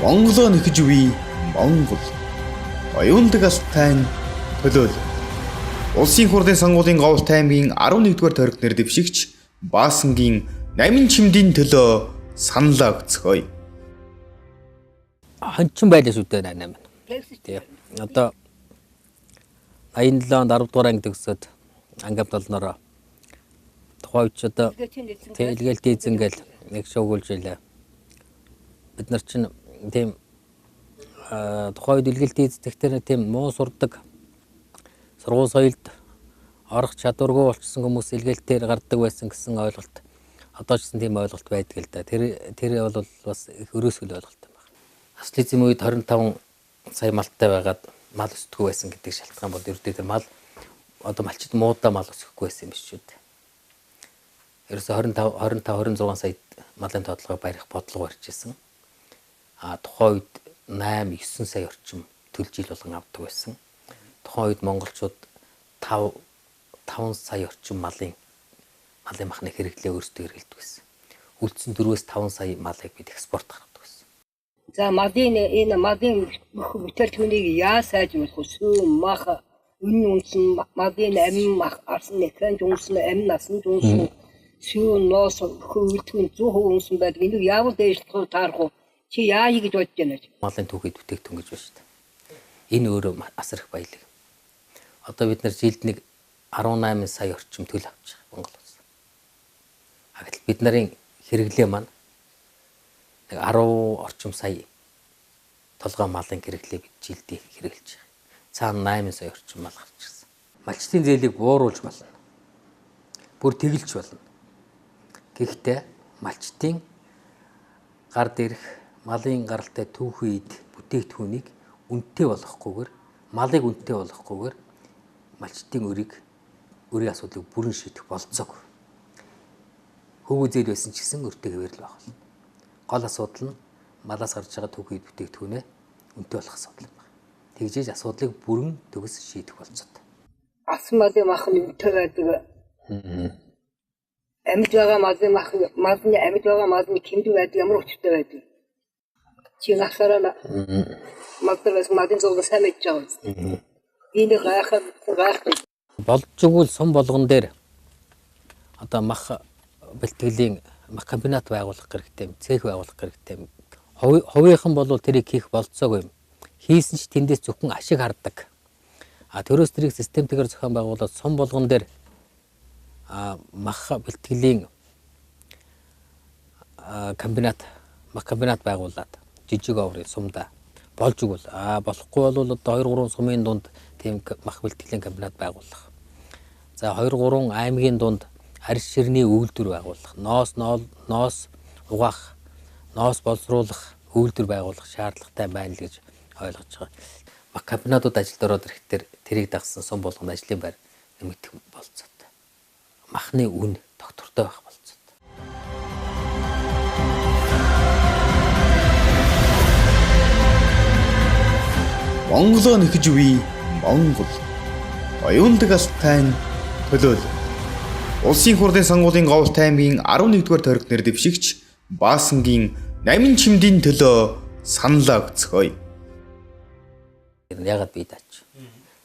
Монголоо нэхэж үе Монгол. Оюундаг алтай нь төлөөл. Улсын хурлын сонгуулийн Говьт аймгийн 11-р тойрог нэр дэвшигч Баасангийн 8 чимдийн төлөө саналаа өгцгөөе. Хончин байлаа шүү дээ 8. Тийм. Одоо 87 онд 10 дугаар анги төгсөөд ангид толнороо тухайн үед одоо илгээл дийзэнгээл нэг шуугуулж илээ. Бид нар чинь тийм тухайн үед илгээл дийздэхтэр тийм муу сурдаг сургууль соёлд орох чадваргүй болчихсон хүмүүс илгээлтээр гардаг байсан гэсэн ойлголт одоо ч гэсэн тийм ойлголт байдаг л да. Тэр бол бас их өрөөсгөл ойлголт юм байна. Социализм үед 25 сая малтай байгаад мал өсдөггүй байсан гэдэг шалтгаан бол ердөө тэр мал одоо малчид муудаа мал өсөхгүй байсан юм биш үү? Ерөөсө 26 сая малын тодлогыг барих бодлого барьжсэн. Тухайн үед 8-9 сая орчим төлжил болгон авдаг байсан. Тухайн үед монголчууд 5 сая орчим малын махны хэрэглээ өөрсдөө хэрэглэдэг байсан. Үлдсэн 4-5 сая малыг бид экспорт гаргадаг байсан. За энэ малын бүтээгдэхүүнийг яаж сайжруулах вэ? Сүүн, мах, үнэн малын амин мах, арсан нэхэн жунсан, амин насан жунсан, сүүн, ноос, хөвөлтгөн 100% үнсэн байдаг. Энийг яавал дээшлэх таарах вэ? Чи яа хийж бодож байна вэ? Малын түүхийд бүтээгдэхүүн гэж байна шүү дээ. Энэ өөрөө асар их баялаг. Одоо бид нар жилд нэг 18 сая орчим төл авч байгаа Монгол улс. Гэтэл бид нарын хэрэглээ маань нэг 10 орчим сая толгой малын хэрэглээ бид жилдээ хэрэглэж байгаа. Цаана 8 сая орчим мал гарч ирсэн. Малчтын зээлийг бууруулж болно. Бүр тэгэлж болно. Гэхдээ малчтын гар дээрх малын гаралтай түүхийд бүтээгдэхүүнийг үнэтэй болгохгүйгээр малыг үнэтэй болгохгүйгээр малчтын өрийн асуудлыг бүрэн шийдэх болцоог. Хөвгөө зээл байсан ч гэсэн өртөө хэвээр л байх болно. Гол асуудал нь малаас гарч байгаа түүхийд бүтээгдэхүүнээ үнэтэй болох асуудал байна. Тэгжээж асуудлыг бүрэн төгс шийдэх болцоотой. Асан малын мах нь үнэтэй байдаг. Амьд байгаа малын амьд байгаа малын хэмдэг байдаг, ямар өчтэй байдаг. Чи насаараа малдаас малын зураг сайн мэдж байгаа. Энийг гайхах болж игэл сум болгон дээр одоо мах бэлтгэлийн мах комбинат байгуулах хэрэгтэй, цех байгуулах хэрэгтэй. Хувийнхан бол тэрийг хийх болцоогүй юм. Хийсэн ч тэндээс зөвхөн ашиг хардаг. Төрөөс тэрийг системтэйгээр зохион байгуулаад сум болгон дээр мах бэлтгэлийн мах комбинат байгуулад жижиг оврын сумда болж игэл болохгүй бол одоо 2-3 сумын дунд тийм мах бэлтгэлийн комбинат байгуулах. За 2-3 аймгийн дунд арьс ширний үйлдвэр байгуулах, ноос угаах, ноос боловсруулах үйлдвэр байгуулах шаардлагатай байна л гэж ойлгож байгаа. Мах комбинатууд ажилд ороод ирэхдээ тэрийг дагсан сум болгоно ажлын байр нэмэгдэх болцоотой. Махны үн доктортой байх болцоотой. Монголоо нэхэж үе Монгол. Оюундаг алтай нь төлөөл. Улсын хурлын сонгуулийн Говьт аймгийн 11-р тойрог нэр дэвшигч Баасангийн 8 чимдийн төлөө саналаа өгцгөөе. Ягаад бие даач?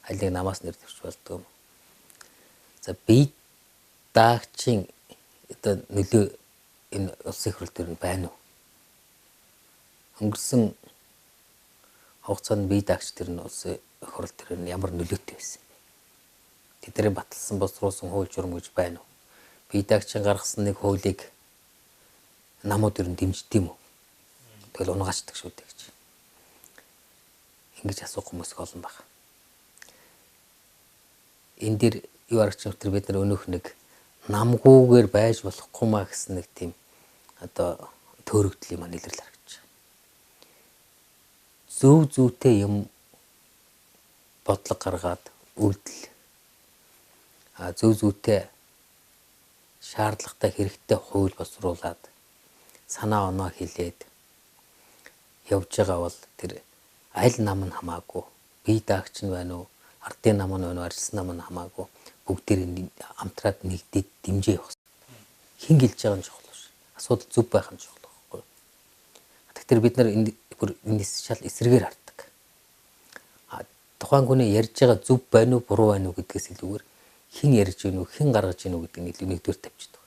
Алийг намаас нэр дэвшиж болдгоо юм. За бие даагчийн одоо нөлөө энэ улсын хурл дээр нь байна уу? Өнгөрсөн хугацаанд бие даагч тэр нь улсын хурл дээр нь ямар нөлөөтэй байсан? Тэдний баталсан боловсруулсан хууль журам гэж байна уу? Бие даагчийн гаргасан нэг хуулийг намууд ер нь дэмждэг юм уу? Тэгэл унгачдаг шүү дээ гэж. Ингэж асуух хүмүүс олон байна. Энэ дэр юу аргач юм тэр бид нар өнөөх нэг намгүйгээр байж болохгүй маа гэсэн нэг тийм одоо төөрөгдөл юм илэрл харагдаж байна. Зүйтэй юм бодлого гаргаад үйлдэл зүйтэй шаардлагатай хэрэгтэй хууль боловсруулад санаа оноо хэлээд явж байгаа бол тэр аль нам нь хамаагүй бие даагч нь байна уу ардын нам нь байна уу арьс нам нь хамаагүй бүгдээр амтраад нэгдээд дэмжээ явах. Хин гэлж байгаа нь чухал биш. Асуудал зөв байх нь чухал байхгүй. Тэгэхээр бид нар бүр энэс шал эсрэгээр хардаг. Тухайн хүний ярьж байгаа зөв байна уу буруу байна уу гэдгээс илүүгээр хэн ярьж гинүү хэн гаргаж гинүү гэдэг нь илүү нэгдүгээр тавьчихдаг.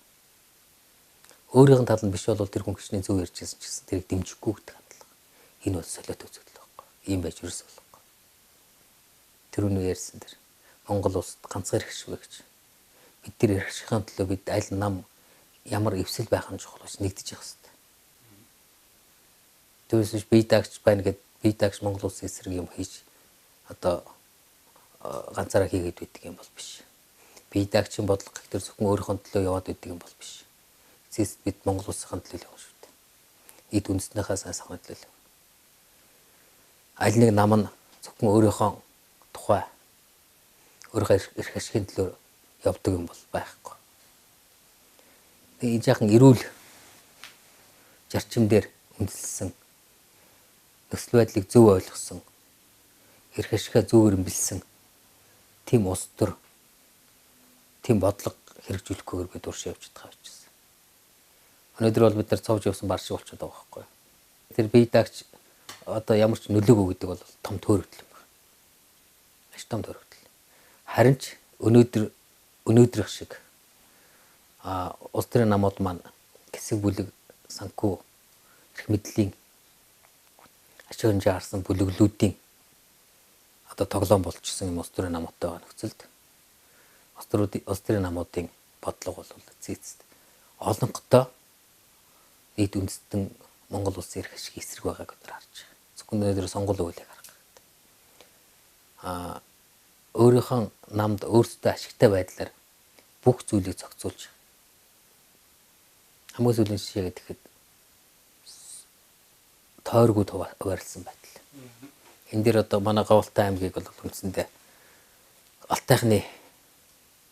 Өөрийнх нь тал нь биш бол тэр хүн гिचний зөв ярьж байсан ч гэсэн тэрийг дэмжихгүй гэдэг хандлага. Энэ бол солиот үзэгдэл байхгүй. Ийм байж ерөөс болохгүй. Тэр үнэ ярьсан тэр Монгол улсад ганцхан хэрэгшвэ гэж. Бид тэр хэрэгшхийн төлөө бид аль нам ямар эвсэл байх нь чухал биш нэгдэж явах хэрэгтэй. Тэрс бие даагч байна гэд бие даагч Монгол улсын эсрэг юм хийж одоо ганцаараа хийгээд байдаг юм бол биш. Бие даагчийн бодлого гэх төр зөвхөн өөрийнхөө төлөө яваад байдаг юм бол биш. Эцэст бид Монгол улсын төлөө явна шүү дээ. Эд үндэснийхээ сайн сайхны төлөө. Аль нэг нам нь зөвхөн өөрийнхөө тухай өөрийнхөө эрх ашигын төлөө явдаг юм бол байхгүй. Тэгээ жаахан эрүүл зарчим дээр үндэслэсэн нөхцөл байдлыг зөв ойлгосон эрх ашигаа зөвөр бэлсэн тийм улс төр тийм бодлого хэрэгжүүлэхгүйгээр бид уршиж явж байгаа учраас. Өнөөдөр бол бид нар цовж явсан бар шиг болчиход байгаа байхгүй. Тэр бие даагч одоо ямар ч нөлөөгөө гэдэг бол том төөрөгдөл юм байна. Маш том төөрөгдөл. Харин ч өнөөдрөх шиг улс төрийн намууд маань хэсэг бүлэг санхүү эрх мэдлийн ашиг хэмжээ харсан бүлэглүүдийн одоо тоглоом болчихсон юм улс төрийн намуудтай байгаа нөхцөлд улс төрийн намуудын бодлого бол зээцэд олонхтой нийт үндэстэн Монгол улсын эрх ашиг эсрэг байгааг бид харж байгаа. Зөвхөн өнөөдөр сонгуулийн хуулийг харах гэдэг. Өөрийнхөө намд өөрсдөө ашигтай байдлаар бүх зүйлийг зохицуулж хамгийн сүүлийн жишээ гэхэд тойргүй хуваарлсан байдал. Энэ дээр одоо манай Говьалтай аймгийг бол үндсэндээ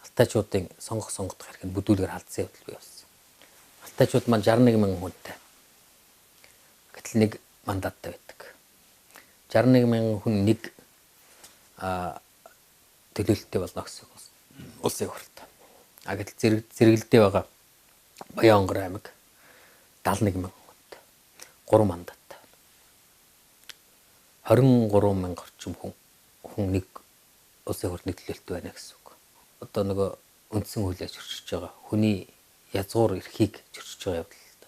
алтайчуудын сонгох хэрэг нь бүдүүлгээр халдсан явдал бий болсон. Алтайчууд маань 61 мянган хүнтэй. Гэтэл нэг мандаттай байдаг. 61 мянган хүн нэг төлөөлөлттэй болно гэсэн улсын хурлаа. Гэтэл зэрэгэлдээ байгаа Баянгор аймаг 71 мянган хүнтэй. 3 мандаттай. 23 мянга орчим хүн нэг улсын хурлын төлөөлөлттэй байна гэсэн үг. Одоо нөгөө үндсэн хуулиар зөрчиж байгаа хүний язгуур эрхийг зөрчиж байгаа явдал л да.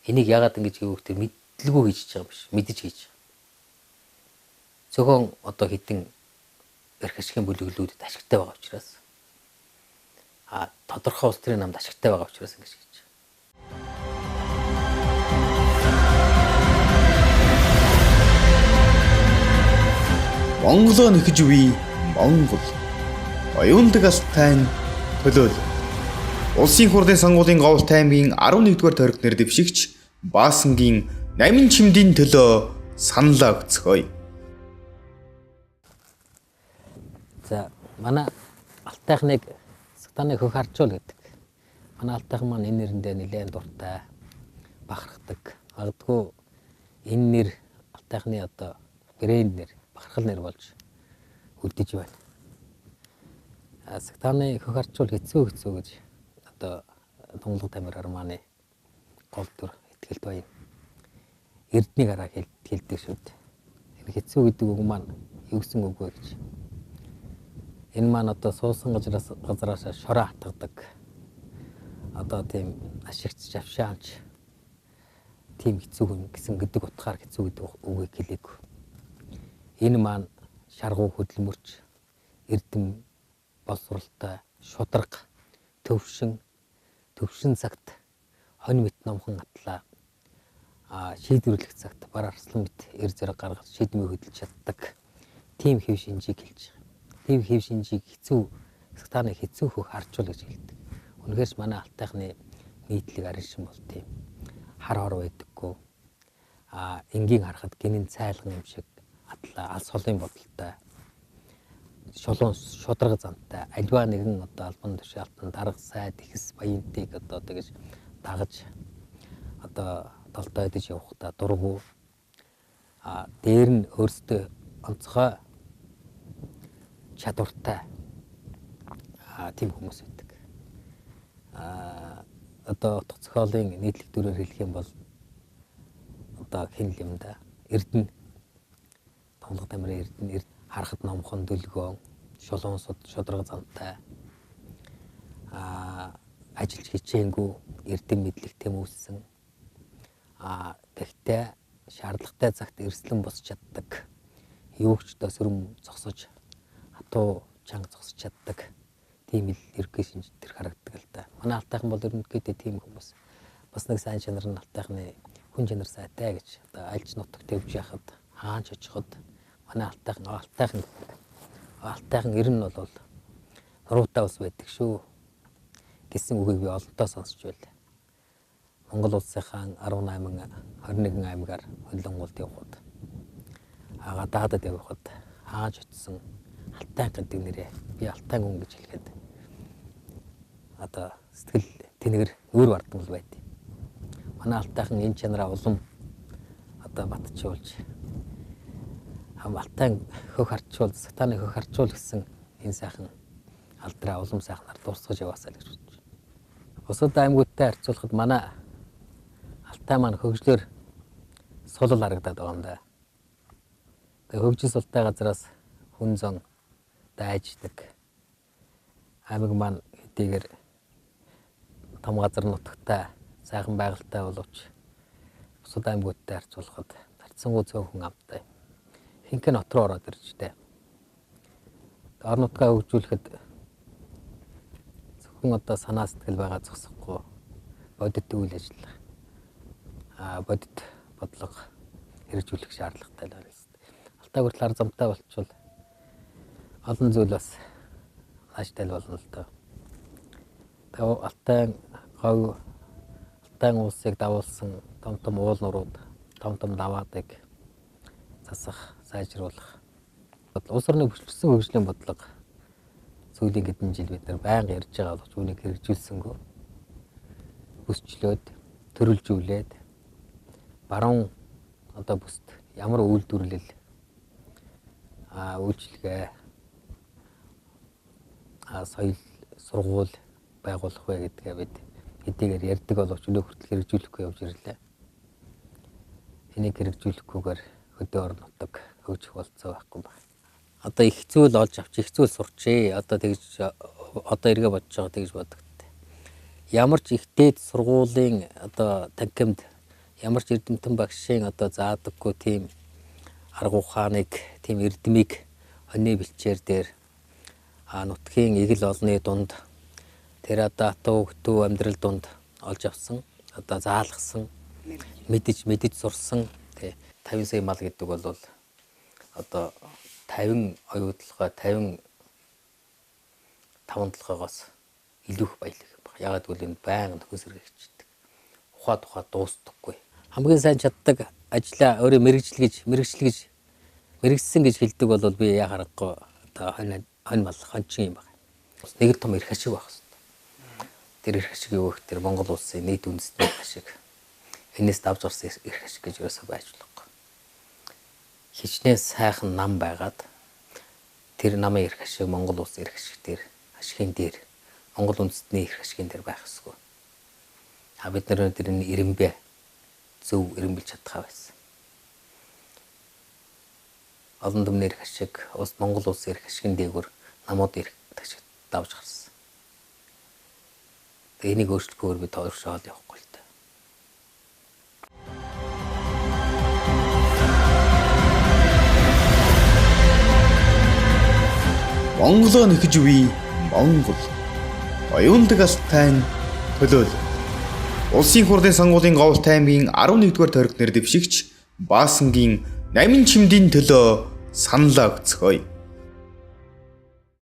Энийг яагаад ингэж хийвээ гэвэл мэдлгүй хийж байгаа юм биш. Мэдэж хийж байгаа. Зөвхөн одоо хитэн эрх ашигын бүлэглүүдэд ашигтай байгаа учраас тодорхой улс төрийн намд ашигтай байгаа учраас ингэж хийж байгаа. Монголоо нэхэж буй Монгол оюундаг алтайн төлөөл Улсын хурлын сонгуулийн Говьалт аймгийн 11-р тойрог нэр дэвшигч Баасангийн 8 чимдийн төлөө саналаа өгцгөөе. За манай алтайхныг сатаны хөх харжуул гэдэг. Манай алтайхан маань энэ нэрэндээ нэлээд дуртай бахархдаг. Магадгүй энэ нэр алтайхны одоо брэнд нэр бахархал нэр болж үлдэж байна. Сатаны хөх харжуул хэцүү гэж одоо тунгалаг тамир арманы гол төр ихтгэлт байна. Эрдний гараа хэлдэг шүү дээ. Энэ хэцүү гэдэг үг маань юу гэсэн үг вэ гэж. Энэ маань одоо суусан газараас шороо хатгадаг. Одоо тийм ашигч жавшаанч тийм хэцүү хүн гэсэн гэдэг утгаар хэцүү гэдэг үгийг хэлээг. Энэ маань шаргуу хөдөлмөрч эрдэм боловсралтай шударга төвшин цагт хонь мэт номхон атлаа шийдвэрлэх цагт бар арслан мэт эр зэрэг гаргаж шийдмээ хөдөлж чаддаг тийм хэв шинжийг хэлж байгаа. Тийм хэв шинжийг сатаны хэцүү хөх харжуул гэж хэлдэг. Үнэхээр манай алтайхны нийтлэг аришин бол тийм хар хор байдаггүй. Энгийн харахад гинэн цайлган юм шиг атлаа алс холын бодолтой шулуун шударга зантай альва нэгэн одоо албан тушаалтан дарга сайд ихс баянтыг одоо тэгэж дагаж одоо толтой идэж явахдаа дургу дээр нь өөрсдөө онцгой чадвартай тийм хүмүүс байдаг. Одоо утга зохиолын нийтлэг дүрээр хэлэх юм бол одоо хэн юм да Эрдэнэ Тонлог тамирын Эрдэнэ харахад номхон дөлгөөн шулуун шудраг зантай ажиллаж хичээнгүй эрдэм мэдлэг тэмүүлсэн тэгтээ шаардлагатай цагт эрслэн босч чаддаг юугч төсрөм зогсож хатуу чанга зогсож чаддаг тийм л ерөнхий шинж төр харагддаг л да. Манай алтайхан бол ерөнхийдөө тийм хүмүүс. Бас нэг сайн чанар нь алтайхны хүн чанар сайтай гэж одоо альж нутагт явж яхад хаач очиход манай алтайхан ер нь бол нуруутай ус байдаг шүү гэсэн үгийг би олонтоо сонсч байлаа. Монгол улсынхаа 21 аймгаар хөлөнгөлт явхад гадаадад явхад хааж очсон алтайхан гэдэг нэрээ би алтайхан хүн гэж хэлэхэд одоо сэтгэл тэнэгэр өөр бардмал байд. Манай алтайхан энэ чанараа улам одоо батжуулж алтайхан хөх харчуул сатаны хөх харчуул гэсэн энэ сайхан алдраа улам сайхнаар дуусгаж яваасаа л гэж бодож байна. Бусад аймагуудтай харьцуулахад манай алтай маань хөгжлөөр сулал харагдаад байгаа юм да. Тэгээ хөгжил султай газараас хүн зон дайждаг. Аймаг маань хэдийгээр том газар нутагтай сайхан байгальтай боловч бусад аймагуудтай харьцуулахад тарцсангүй цөөн хүн амтай. Хинхэн нот руу ороод ирж дээ. Орон нутгаа хөгжүүлэхэд зөвхөн одоо санаа сэтгэл байгаа зогсохгүй бодит үйл ажиллагаа бодит бодлого хэрэгжүүлэх шаардлагатай л байна. Алтай хүртэл ар замтай болчихвол олон зүйл бас нааштай болно л доо. Тэгээ Алтайхан улсыг дагуулсан том уул нурууд, том даваадыг засах, сайжруулах. Улс орны хүчлсэн хөгжлийн бодлого сүүлийн хэдэн жил бид нар байнга ярьж байгаа боловч үүнийг хэрэгжүүлсэнгүй. Бүсчлөөд, төрөлжүүлээд баруун одоо бүст ямар үйлдвэрлэл үйлчлэгээ соёл сургууль байгуулах вэ гэдгээ бид хэдийгээр ярьдаг боловч өнөө хүртэл хэрэгжүүлэхгүй явж ирлээ. Энийг хэрэгжүүлэхгүйгээр хөдөө орон нутаг хөгжих болцоо байхгүй байна. Одоо их зүйл олж авч их зүйл сурчээ. Одоо эргээ бодож байгаа тэгж бодогдтээ. Ямар ч их дээд сургуулийн одоо танхимд ямар ч эрдэмтэн багшийн одоо заадаггүй тийм арга ухааныг, тийм эрдмийг өнөө бэлчээр дээр нутгийн эгэл олны дунд тэр одоо атуу хөтөө амьдрал дунд олж авсан, одоо заалгасан, мэдэж сурсан тий 50 сая мал гэдэг бол одоо 50 оюутлогоо 55 толгоогоос илүү их баялаг юм байна. Ягаад гэвэл энэ байнга нөхөс сэргийгчдэг. Ухаа дуустдаггүй. Хамгийн сайн чаддаг ажлаа өөрөө мэрэгжсэн гэж хэлдэг бол би яа харахгүй одоо хонь мал хончин юм байна. Нэг том эрх ашиг байх хэрэгтэй. Тэр эрх ашиг юу гэх тэр Монгол улсын нийт үндэстний эрх ашиг. Энэс давж гарсан эрх ашиг гэж юусаа байж болохгүй. Хичнээн сайхан нам байгаад тэр намын эрх ашиг Монгол улсын эрх ашиг дээр ашигын дээр Монгол үндэстний эрх ашигын дээр байх ёсгүй. Бид нар тэр ирэмбэ зөв ирэмбэлж чадхаа байсан. Олон түмний эрх ашиг Монгол улсын эрх ашигын дээгүүр намууд эрх ашиг давж гарсан. Энийг өөрчлөхөөр би тооршоод явахгүй л дээ. Монголоо нэхэж үе Монгол. Оюундаг алтай төлөөл. Улсын хурлын сонгуулийн Говьт аймгийн 11-р тойрогт нэр дэвшигч Баасангийн 8 чимдийн төлөө саналаа өгцгөөе.